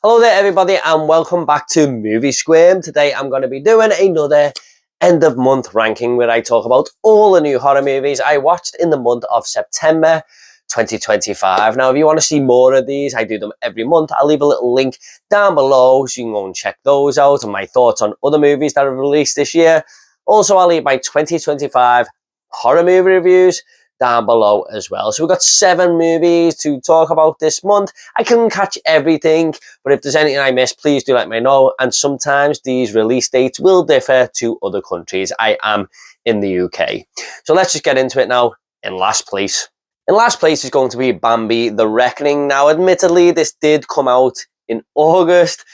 Hello there everybody and welcome back to Movie Squirm. Today I'm going to be doing another end of month ranking where I talk about all the new horror movies I watched in the month of September 2025. Now if you want to see more of these, I do them every month. I'll leave a little link down below so you can go and check those out and my thoughts on other movies that have released this year. Also I'll leave my 2025 horror movie reviews down below as well. So we've got 7 movies to talk about this month. I couldn't catch everything, but if there's anything I missed, please do let me know. And sometimes these release dates will differ to other countries. I am in the UK. So let's just get into it now. In last place. In last place is going to be Bambi: The Reckoning. Now, admittedly, this did come out in August,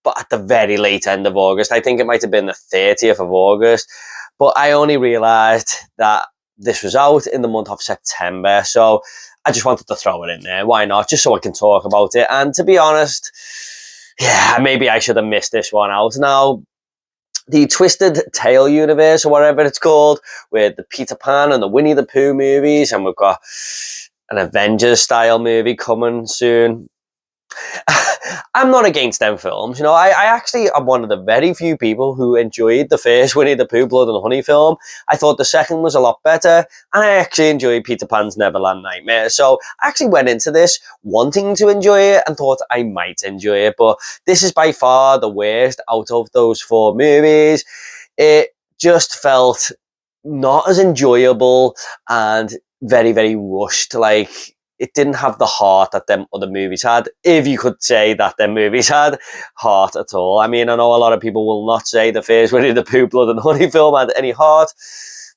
but at the very late end of August. I think it might have been the 30th of August. But I only realised that this was out in the month of September, so I just wanted to throw it in there. Why not? Just so I can talk about it. And to be honest, yeah, maybe I should have missed this one out. Now, the Twisted Tale universe, or whatever it's called, with the Peter Pan and the Winnie the Pooh movies, and we've got an Avengers-style movie coming soon. I'm not against them films. You know, I actually am one of the very few people who enjoyed the first Winnie the Pooh Blood and Honey film. I thought the second was a lot better, and I actually enjoyed Peter Pan's Neverland Nightmare. So I actually went into this wanting to enjoy it and thought I might enjoy it, but this is by far the worst out of those 4 movies. It just felt not as enjoyable and very, very rushed. Like, it didn't have the heart that them other movies had, if you could say that them movies had heart at all. I mean, I know a lot of people will not say the first Winnie the Pooh Blood and Honey film had any heart,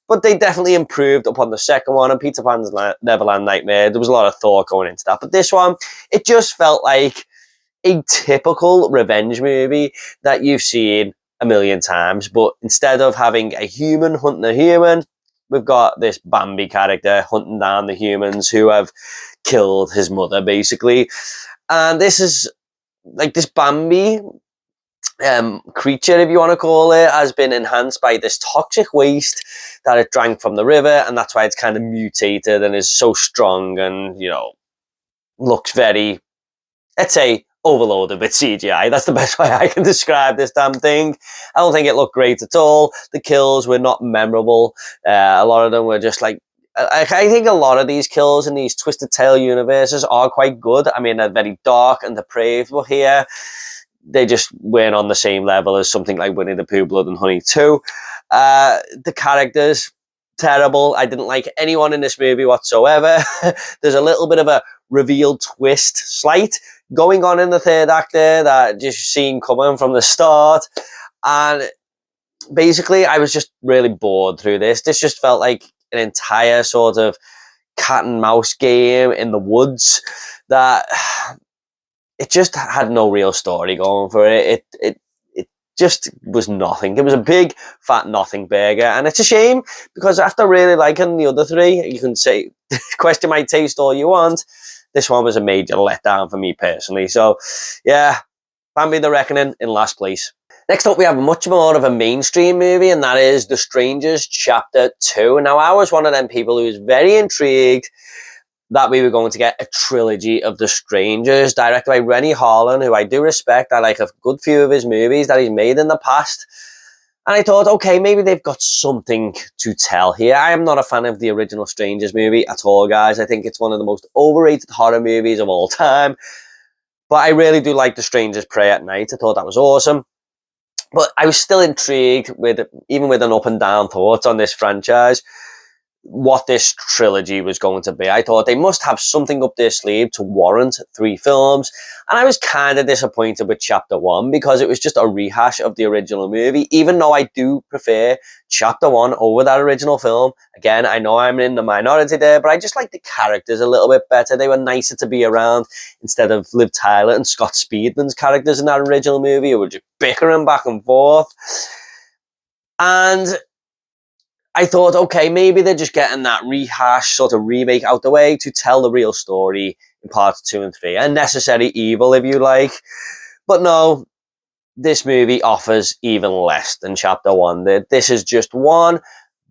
but they definitely improved upon the second one, and Peter Pan's Neverland Nightmare, there was a lot of thought going into that. But this one, it just felt like a typical revenge movie that you've seen a million times, but instead of having a human hunting a human, we've got this Bambi character hunting down the humans who have killed his mother, basically. And this is, like, this Bambi creature, if you want to call it, has been enhanced by this toxic waste that it drank from the river, and that's why it's kind of mutated and is so strong and, you know, looks very, let's say, overloaded with CGI. That's the best way I can describe this damn thing. I don't think it looked great at all. The kills were not memorable. A lot of them were just like, I think a lot of these kills in these Twisted Tale universes are quite good. I mean, they're very dark and depraved, but here they just weren't on the same level as something like Winnie the Pooh Blood and Honey 2. The characters, terrible. I didn't like anyone in this movie whatsoever. There's a little bit of a revealed twist, slight, going on in the third act there that just seen coming from the start. And basically, I was just really bored through this. This just felt like an entire sort of cat and mouse game in the woods that it just had no real story going for it. It just was nothing. It was a big fat nothing burger, and it's a shame because after really liking the other 3, you can say question my taste all you want, this one was a major letdown for me personally. So yeah, Bambi: The Reckoning in last place. Next up, we have much more of a mainstream movie, and that is The Strangers Chapter 2. Now, I was one of them people who was very intrigued that we were going to get a trilogy of The Strangers, directed by Rennie Harlan, who I do respect. I like a good few of his movies that he's made in the past. And I thought, okay, maybe they've got something to tell here. I am not a fan of the original Strangers movie at all, guys. I think it's one of the most overrated horror movies of all time. But I really do like The Strangers Prey at Night. I thought that was awesome. But I was still intrigued, even with an up and down thoughts on this franchise, what this trilogy was going to be. I thought they must have something up their sleeve to warrant 3 films. And I was kind of disappointed with Chapter 1 because it was just a rehash of the original movie, even though I do prefer Chapter 1 over that original film. Again, I know I'm in the minority there, but I just like the characters a little bit better. They were nicer to be around instead of Liv Tyler and Scott Speedman's characters in that original movie who were just bickering back and forth. And I thought, okay, maybe they're just getting that rehash sort of remake out the way to tell the real story in parts 2 and 3. A necessary evil, if you like. But no, this movie offers even less than Chapter 1 did. This is just one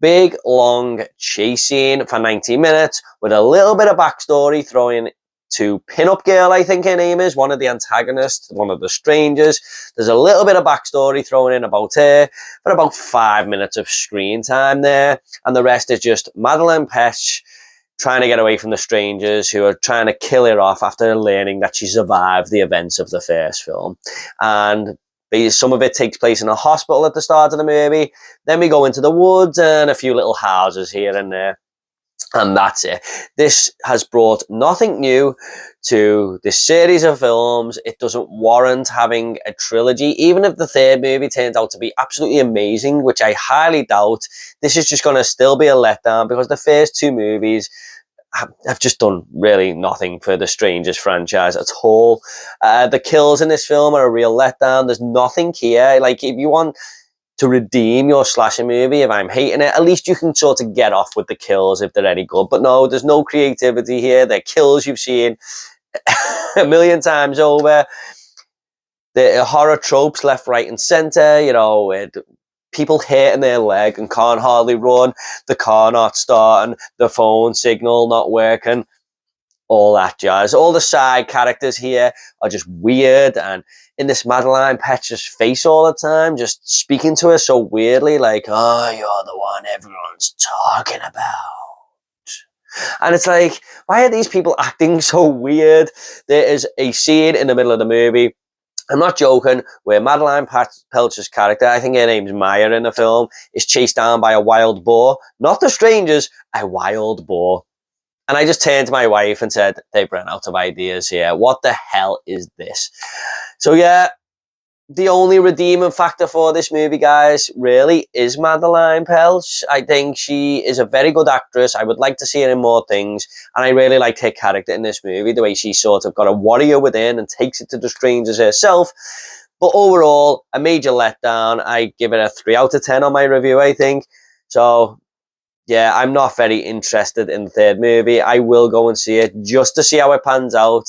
big, long chase scene for 90 minutes with a little bit of backstory thrown to Pin-Up Girl, I think her name is, one of the antagonists, one of the strangers. There's a little bit of backstory thrown in about her, for about 5 minutes of screen time there, and the rest is just Madeleine Petsch trying to get away from the strangers who are trying to kill her off after learning that she survived the events of the first film. And some of it takes place in a hospital at the start of the movie. Then we go into the woods and a few little houses here and there. And that's it. This has brought nothing new to this series of films. It doesn't warrant having a trilogy. Even if the third movie turns out to be absolutely amazing, which I highly doubt, this is just going to still be a letdown because the first two movies have just done really nothing for the Strangers franchise at all. The kills in this film are a real letdown. There's nothing here. Like, if you want to redeem your slasher movie, if I'm hating it, at least you can sort of get off with the kills if they're any good. But no, there's no creativity here. They're kills you've seen a million times over. The horror tropes left, right, and center. You know, people hurting their leg and can't hardly run, the car not starting, the phone signal not working, all that jazz. All the side characters here are just weird, and in this Madeleine Petsch's face all the time, just speaking to her so weirdly, like, oh, you're the one everyone's talking about. And it's like, why are these people acting so weird? There is a scene in the middle of the movie, I'm not joking, where Madeleine Petsch's character, I think her name's Maya in the film, is chased down by a wild boar. Not the strangers, a wild boar. And I just turned to my wife and said, they've run out of ideas here. What the hell is this? So yeah, the only redeeming factor for this movie, guys, really is Madeleine Petsch. I think she is a very good actress. I would like to see her in more things. And I really liked her character in this movie, the way she sort of got a warrior within and takes it to the strangers herself. But overall, a major letdown. I give it a 3 out of 10 on my review, I think. So yeah, I'm not very interested in the third movie. I will go and see it just to see how it pans out.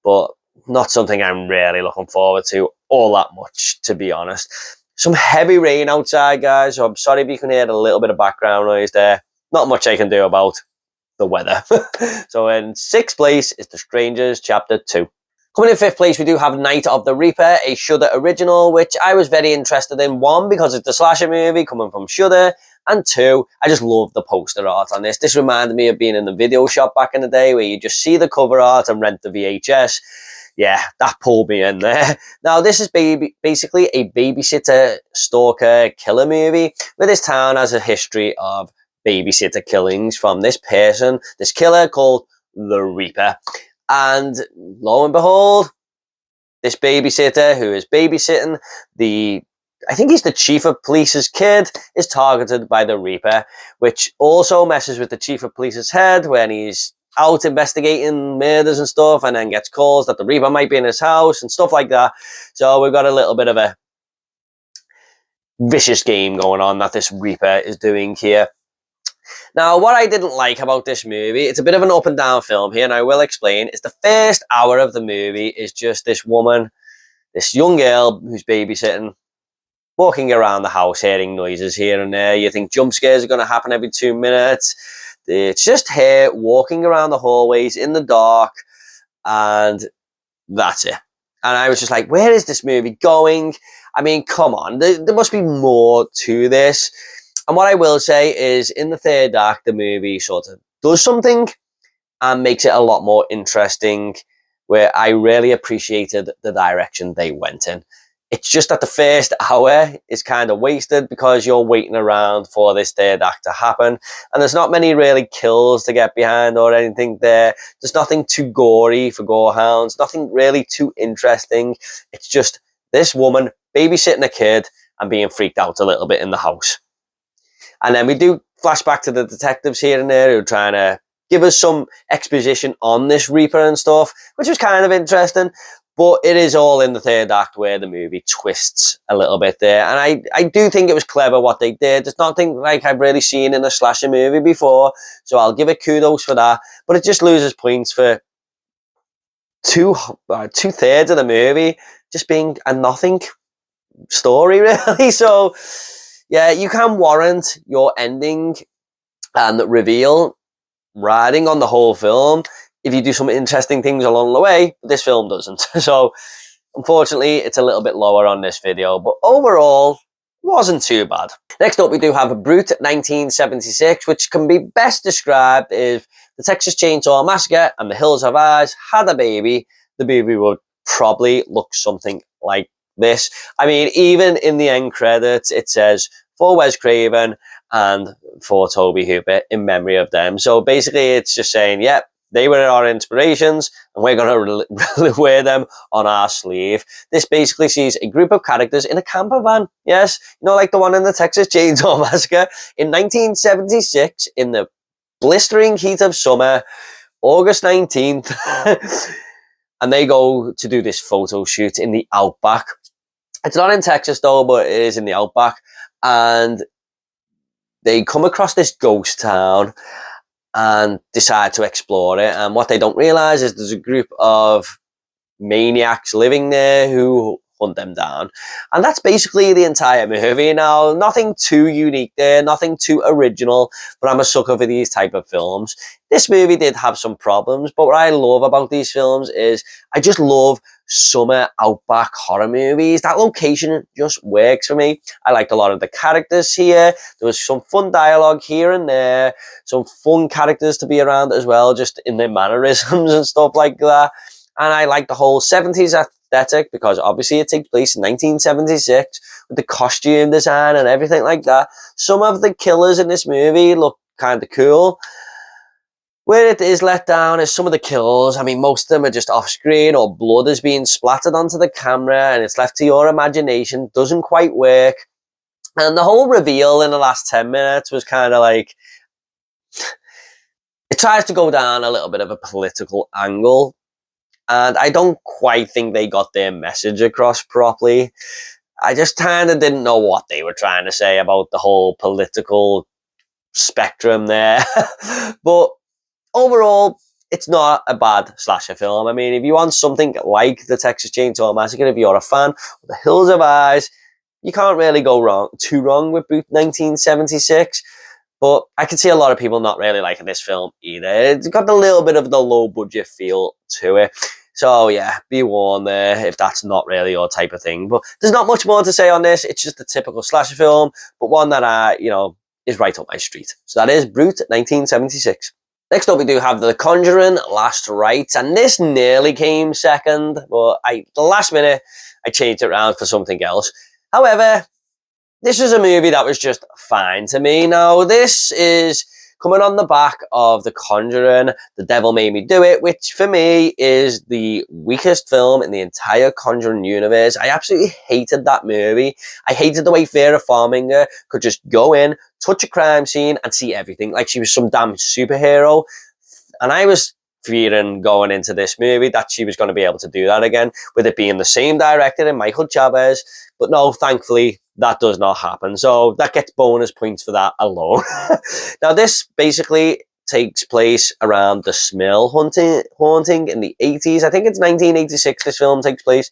But not something I'm really looking forward to all that much, to be honest. Some heavy rain outside, guys, so I'm sorry if you can hear a little bit of background noise there. Not much I can do about the weather. So in 6th place is The Strangers Chapter 2. Coming in 5th place, we do have Night of the Reaper, a Shudder original, which I was very interested in. 1, because it's a slasher movie coming from Shudder, and 2, I just love the poster art on this. This reminded me of being in the video shop back in the day where you just see the cover art and rent the VHS. Yeah, that pulled me in there. Now, this is basically a babysitter, stalker, killer movie, where this town has a history of babysitter killings from this person, this killer called the Reaper. And lo and behold, this babysitter who is babysitting I think he's the chief of police's kid, is targeted by the Reaper, which also messes with the chief of police's head when he's out investigating murders and stuff, and then gets calls that the Reaper might be in his house and stuff like that. So we've got a little bit of a vicious game going on that this Reaper is doing here. Now, what I didn't like about this movie, it's a bit of an up and down film here, and I will explain, is the first hour of the movie is just this woman, this young girl who's babysitting, walking around the house, hearing noises here and there. You think jump scares are going to happen every 2 minutes. It's just her walking around the hallways in the dark, and that's it. And I was just like, where is this movie going? I mean, come on, there must be more to this. And what I will say is, in the third act, the movie sort of does something and makes it a lot more interesting, where I really appreciated the direction they went in. It's just that the first hour is kind of wasted because you're waiting around for this third act to happen. And there's not many really kills to get behind or anything there. There's nothing too gory for gorehounds, nothing really too interesting. It's just this woman babysitting a kid and being freaked out a little bit in the house. And then we do flashback to the detectives here and there who are trying to give us some exposition on this Reaper and stuff, which was kind of interesting. But it is all in the third act where the movie twists a little bit there. And I do think it was clever what they did. It's nothing like I've really seen in a slasher movie before. So I'll give it kudos for that. But it just loses points for two-thirds of the movie just being a nothing story, really. So, yeah, you can warrant your ending and reveal riding on the whole film. if you do some interesting things along the way, but this film doesn't. So unfortunately, it's a little bit lower on this video, but overall, wasn't too bad. Next up, we do have Brute 1976, which can be best described if the Texas Chainsaw Massacre and The Hills Have Eyes had a baby. The baby would probably look something like this. I mean, even in the end credits, it says for Wes Craven and for Tobe Hooper in memory of them. So basically, it's just saying, yep, they were our inspirations, and we're going to wear them on our sleeve. This basically sees a group of characters in a camper van. Yes, you know, like the one in the Texas Chainsaw Massacre. In 1976, in the blistering heat of summer, August 19th, and they go to do this photo shoot in the outback. It's not in Texas, though, but it is in the outback. And they come across this ghost town and decide to explore it. And what they don't realize is there's a group of maniacs living there who hunt them down. And that's basically the entire movie. Now, nothing too unique there, nothing too original, but I'm a sucker for these type of films. This movie did have some problems, but what I love about these films is I just love summer outback horror movies. That location just works for me. I liked a lot of the characters here. There was some fun dialogue here and there, some fun characters to be around as well, just in their mannerisms and stuff like that. And I like the whole 70s aesthetic because obviously it takes place in 1976 with the costume design and everything like that. Some of the killers in this movie look kind of cool. Where it is let down is some of the kills. I mean, most of them are just off screen or blood is being splattered onto the camera and it's left to your imagination. Doesn't quite work. And the whole reveal in the last 10 minutes was kind of like, it tries to go down a little bit of a political angle. And I don't quite think they got their message across properly. I just kind of didn't know what they were trying to say about the whole political spectrum there. But overall, it's not a bad slasher film. I mean, if you want something like the Texas Chainsaw Massacre, if you're a fan of The Hills Have Eyes, you can't really go too wrong with Brute 1976. But I can see a lot of people not really liking this film either. It's got a little bit of the low budget feel to it. So yeah, be warned there if that's not really your type of thing. But there's not much more to say on this. It's just a typical slasher film, but one that is right up my street. So that is Brute 1976. Next up, we do have The Conjuring Last Rites, and this nearly came second, but the last minute, I changed it around for something else. However, this is a movie that was just fine to me. Now, this is coming on the back of The Conjuring, The Devil Made Me Do It, which for me is the weakest film in the entire Conjuring universe. I absolutely hated that movie. I hated the way Vera Farmiga could just go in, touch a crime scene, and see everything like she was some damn superhero. And I was fearing going into this movie that she was going to be able to do that again, with it being the same director and Michael Chavez. But no, thankfully, that does not happen. So that gets bonus points for that alone. Now, this basically takes place around the Smell haunting in the 80s. I think it's 1986 this film takes place.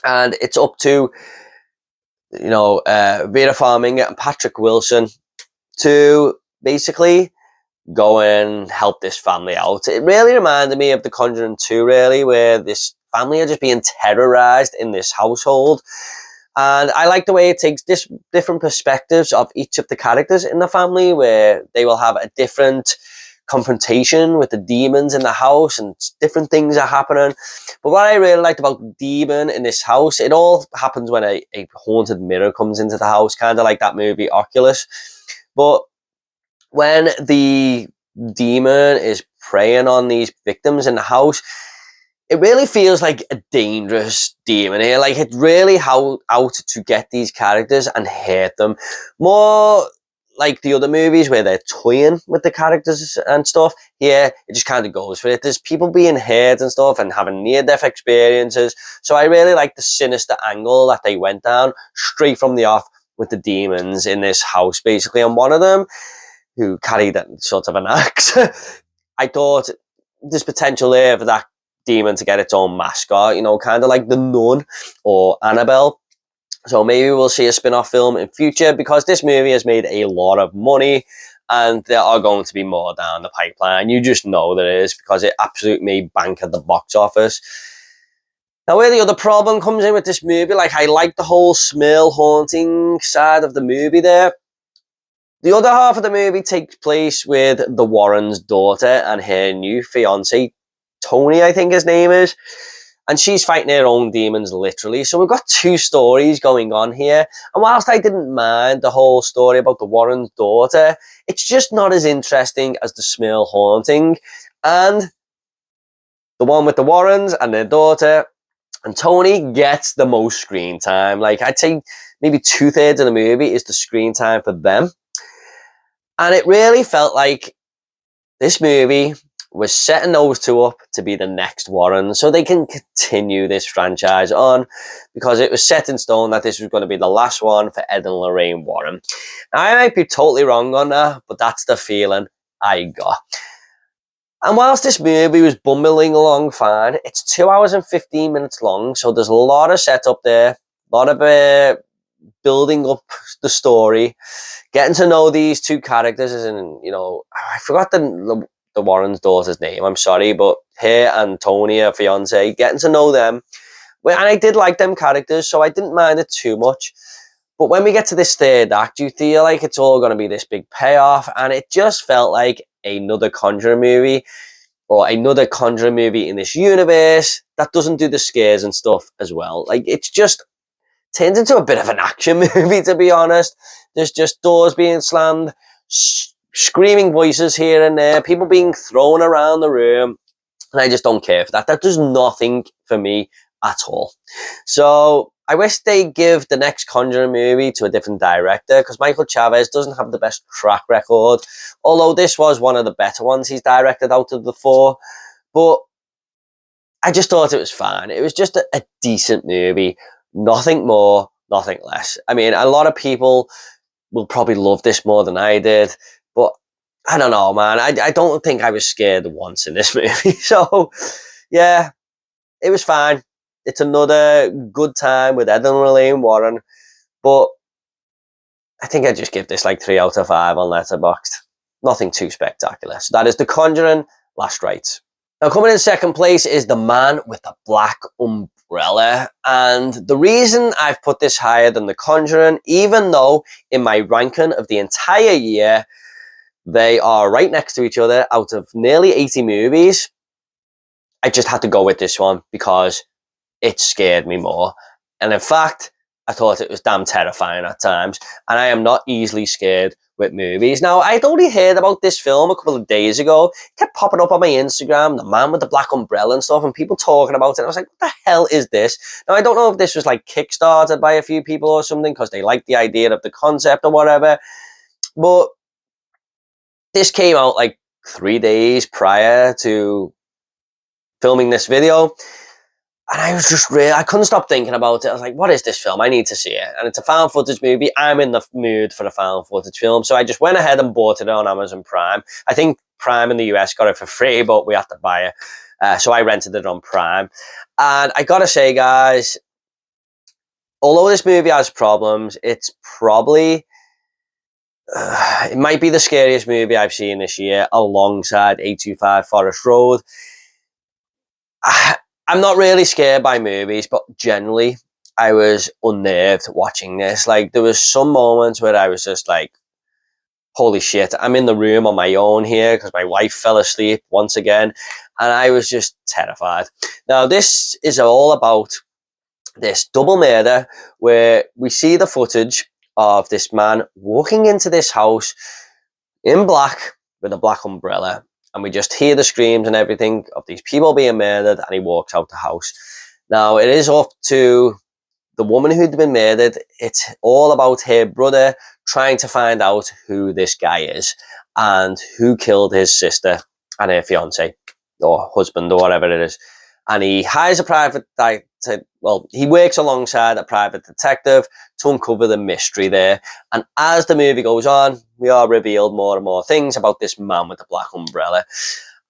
And it's up to, Vera Farmiga and Patrick Wilson to basically go and help this family out. It really reminded me of The Conjuring 2, really, where this family are just being terrorized in this household. And I like the way it takes different perspectives of each of the characters in the family, where they will have a different confrontation with the demons in the house and different things are happening. But what I really liked about the demon in this house, it all happens when a haunted mirror comes into the house, kind of like that movie Oculus. But when the demon is preying on these victims in the house, it really feels like a dangerous demon here. Like, it's really out to get these characters and hurt them. More like the other movies where they're toying with the characters and stuff. Here, it just kind of goes for it. There's people being hurt and stuff and having near-death experiences. So I really like the sinister angle that they went down straight from the off with the demons in this house, basically. And one of them, who carried sort of an axe, I thought there's potential there for that demon to get its own mascot, kind of like the Nun or Annabelle. So maybe we'll see a spin-off film in future, because this movie has made a lot of money and there are going to be more down the pipeline. You just know there is, because it absolutely made bank at the box office. Now, where the other problem comes in with this movie, like, I like the whole Smile haunting side of the movie there. The other half of the movie takes place with the Warrens' daughter and her new fiance, Tony, I think his name is. And she's fighting her own demons, literally. So we've got two stories going on here. And whilst I didn't mind the whole story about the Warrens' daughter, it's just not as interesting as the Smile haunting. And the one with the Warrens and their daughter and Tony gets the most screen time. Like, I'd say maybe 2/3 of the movie is the screen time for them. And it really felt like this movie was setting those two up to be the next Warren, so they can continue this franchise on, because it was set in stone that this was going to be the last one for Ed and Lorraine Warren. Now, I might be totally wrong on that, but that's the feeling I got. And whilst this movie was bumbling along fine, it's 2 hours and 15 minutes long, so there's a lot of setup there, a lot of building up the story, getting to know these two characters, and, you know, I forgot the Warren's daughter's name, I'm sorry, but her and Tony, her fiance, getting to know them. And I did like them characters, so I didn't mind it too much. But when we get to this third act, you feel like it's all going to be this big payoff, and it just felt like another Conjuring movie, or another Conjuring movie in this universe that doesn't do the scares and stuff as well. Like, it's just turns into a bit of an action movie, to be honest. There's just doors being slammed, screaming voices here and there, people being thrown around the room, and I just don't care for that. That does nothing for me at all. So I wish they give the next Conjuring movie to a different director, because Michael Chavez doesn't have the best track record, although this was one of the better ones he's directed out of the four. But I just thought it was fine. It was just a decent movie, nothing more, nothing less. I mean, a lot of people will probably love this more than I did, but I don't know, man. I don't think I was scared once in this movie. So, yeah, it was fine. It's another good time with Ed and Lorraine Warren, but I think I'd just give this like 3 out of 5 on Letterboxd. Nothing too spectacular. So that is The Conjuring: Last Rites. Now, coming in second place is The Man with the Black Umbrella. And the reason I've put this higher than The Conjuring, even though in my ranking of the entire year, they are right next to each other out of nearly 80 movies, I just had to go with this one because it scared me more. And in fact, I thought it was damn terrifying at times. And I am not easily scared with movies. Now, I'd only heard about this film a couple of days ago. It kept popping up on my Instagram, The Man with the Black Umbrella and stuff, and people talking about it. I was like, what the hell is this? Now, I don't know if this was like kickstarted by a few people or something because they liked the idea of the concept or whatever. But this came out like 3 days prior to filming this video. And I was just I couldn't stop thinking about it. I was like, what is this film? I need to see it. And it's a found footage movie. I'm in the mood for a found footage film. So I just went ahead and bought it on Amazon Prime. I think Prime in the US got it for free, but we have to buy it. So I rented it on Prime. And I gotta say, guys, although this movie has problems, it's probably, it might be the scariest movie I've seen this year alongside 825 Forest Road. I'm not really scared by movies, but generally, I was unnerved watching this. Like, there was some moments where I was just like, holy shit, I'm in the room on my own here because my wife fell asleep once again, and I was just terrified. Now, this is all about this double murder where we see the footage of this man walking into this house in black with a black umbrella. And we just hear the screams and everything of these people being murdered, and he walks out the house. Now, it is up to the woman who'd been murdered. It's all about her brother trying to find out who this guy is and who killed his sister and her fiance or husband or whatever it is. And he hires a private he works alongside a private detective to uncover the mystery there. And as the movie goes on, we are revealed more and more things about this man with the black umbrella.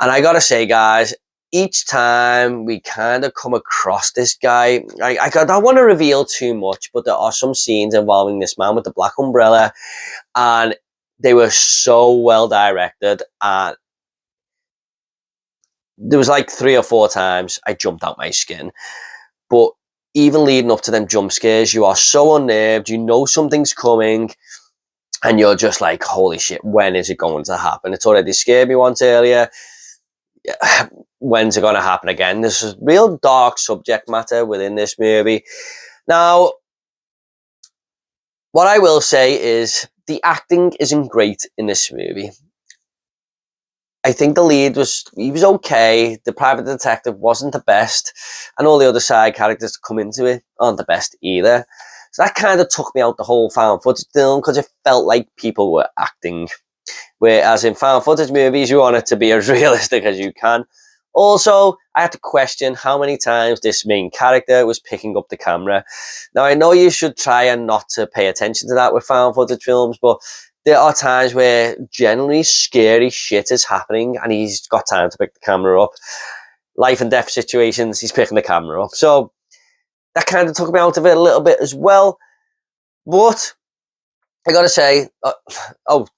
And I gotta say, guys, each time we kind of come across this guy, I don't want to reveal too much, but there are some scenes involving this man with the black umbrella, and they were so well directed, and there was like 3 or 4 times I jumped out my skin. But even leading up to them jump scares, you are so unnerved, you know something's coming, and you're just like, holy shit, when is it going to happen? It's already scared me once earlier. When's it going to happen again? There's a real dark subject matter within this movie. Now, what I will say is the acting isn't great in this movie. I think the lead was okay. The private detective wasn't the best, and all the other side characters that come into it aren't the best either. So that kind of took me out the whole found footage film, because it felt like people were acting. Whereas in found footage movies, you want it to be as realistic as you can. Also, I had to question how many times this main character was picking up the camera. Now, I know you should try and not to pay attention to that with found footage films, but there are times where generally scary shit is happening and he's got time to pick the camera up. Life and death situations, he's picking the camera up. So that kind of took me out of it a little bit as well. But I gotta say,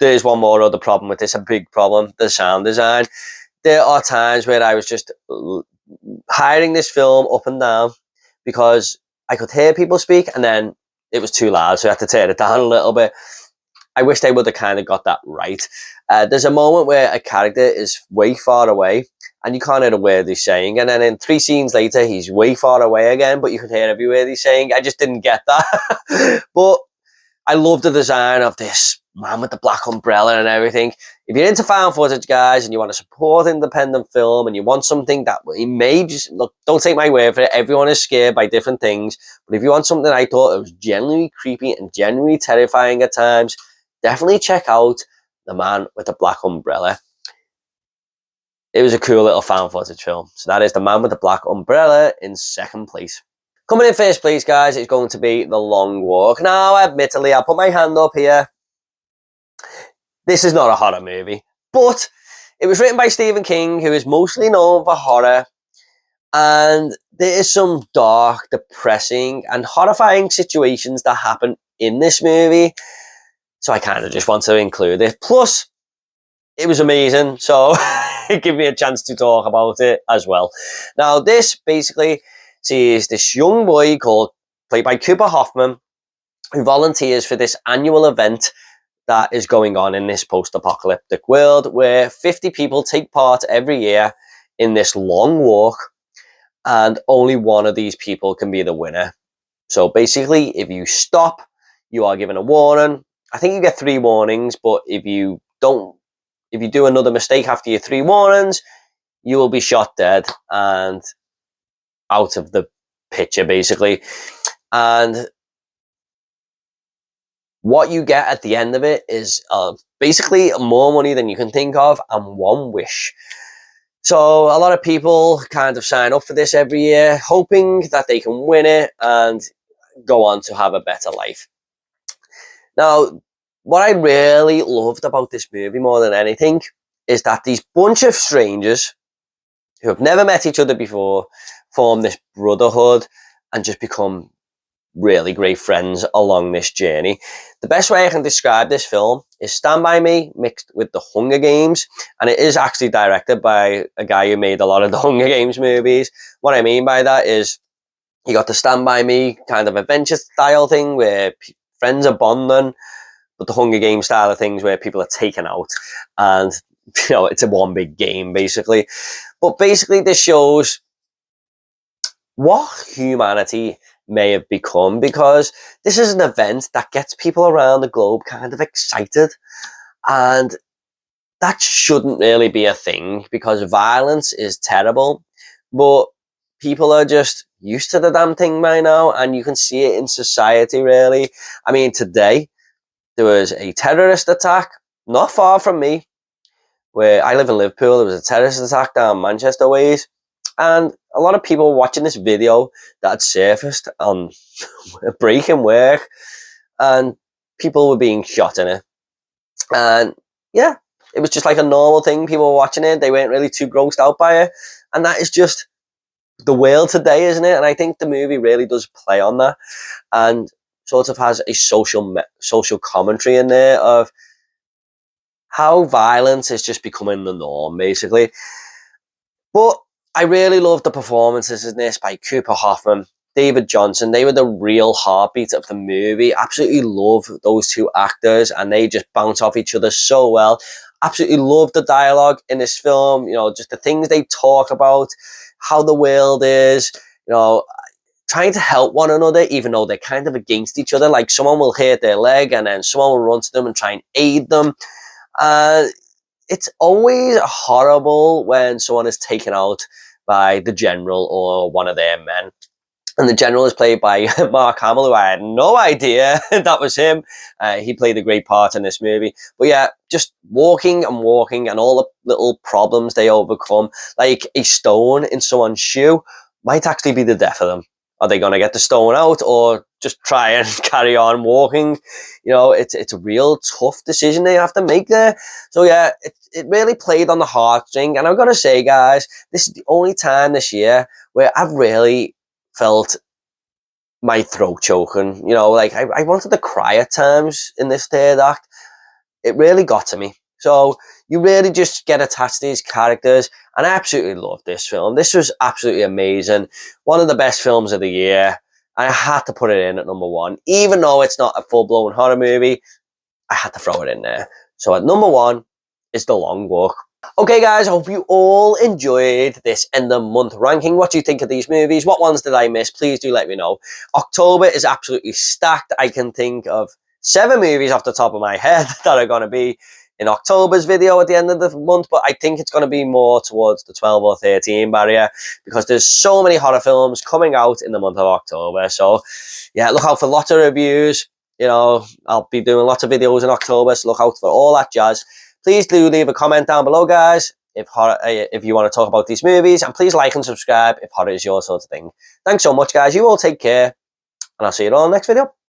there's one more other problem with this, a big problem, the sound design. There are times where I was just hiding this film up and down because I could hear people speak and then it was too loud, so I had to turn it down a little bit. I wish they would have kind of got that right. There's a moment where a character is way far away and you can't hear a word he's saying, and then in 3 scenes later he's way far away again, but you can hear every word he's saying. I just didn't get that. But I love the design of this man with the black umbrella and everything. If you're into found footage, guys, and you want to support independent film and you want something that may just, look, don't take my word for it, everyone is scared by different things, but if you want something I thought was genuinely creepy and genuinely terrifying at times, definitely check out The Man with the Black Umbrella. It was a cool little found footage film. So that is The Man with the Black Umbrella in second place. Coming in first place, guys, is going to be The Long Walk. Now, admittedly, I'll put my hand up here. This is not a horror movie, but it was written by Stephen King, who is mostly known for horror, and there is some dark, depressing, and horrifying situations that happen in this movie, so I kind of just want to include it. Plus, it was amazing, so it gave me a chance to talk about it as well. Now, this basically sees this young boy played by Cooper Hoffman, who volunteers for this annual event that is going on in this post-apocalyptic world where 50 people take part every year in this long walk, and only one of these people can be the winner. So basically, if you stop, you are given a warning. I think you get 3 warnings, but if you do another mistake after your 3 warnings, you will be shot dead and out of the picture, basically. And what you get at the end of it is basically more money than you can think of and 1 wish. So a lot of people kind of sign up for this every year, hoping that they can win it and go on to have a better life. Now, what I really loved about this movie more than anything is that these bunch of strangers who have never met each other before form this brotherhood and just become really great friends along this journey. The best way I can describe this film is Stand By Me mixed with The Hunger Games, and it is actually directed by a guy who made a lot of the Hunger Games movies. What I mean by that is you got the Stand By Me kind of adventure style thing where friends are bonding, but the Hunger Games style of things where people are taken out and it's a one big game basically. But basically this shows what humanity may have become, because this is an event that gets people around the globe kind of excited, and that shouldn't really be a thing because violence is terrible, but people are just used to the damn thing by now, and you can see it in society really. I mean, today there was a terrorist attack not far from me, where I live in Liverpool. There was a terrorist attack down Manchester ways, and a lot of people were watching this video that had surfaced on a break in work, and people were being shot in it. And yeah, it was just like a normal thing. People were watching it. They weren't really too grossed out by it. And that is just the world today, isn't it? And I think the movie really does play on that and sort of has a social commentary in there of how violence is just becoming the norm, basically. But I really love the performances in this by Cooper Hoffman, David Johnson. They were the real heartbeat of the movie. Absolutely love those two actors, and they just bounce off each other so well. Absolutely love the dialogue in this film. You know, just the things they talk about, how the world is. You know, trying to help one another, even though they're kind of against each other. Like someone will hurt their leg, and then someone will run to them and try and aid them. Uh, it's always horrible when someone is taken out by the general or one of their men. And the general is played by Mark Hamill, who I had no idea that was him. He played a great part in this movie. But yeah, just walking and walking and all the little problems they overcome, like a stone in someone's shoe, might actually be the death of them. Are they going to get the stone out or just try and carry on walking? You know, it's a real tough decision they have to make there. So yeah, it really played on the heartstring. And I've got to say, guys, this is the only time this year where I've really felt my throat choking. You know, like I wanted to cry at times in this third act. It really got to me. So you really just get attached to these characters, and I absolutely loved this film. This was absolutely amazing. One of the best films of the year. I had to put it in at number one. Even though it's not a full-blown horror movie, I had to throw it in there. So at number one is The Long Walk. Okay, guys, I hope you all enjoyed this end of month ranking. What do you think of these movies? What ones did I miss? Please do let me know. October is absolutely stacked. I can think of 7 movies off the top of my head that are going to be in October's video at the end of the month, but I think it's going to be more towards the 12 or 13 barrier because there's so many horror films coming out in the month of October. So, yeah, look out for lots of reviews. You know, I'll be doing lots of videos in October, so look out for all that jazz. Please do leave a comment down below, guys, if you want to talk about these movies, and please like and subscribe if horror is your sort of thing. Thanks so much, guys. You all take care, and I'll see you all in the next video.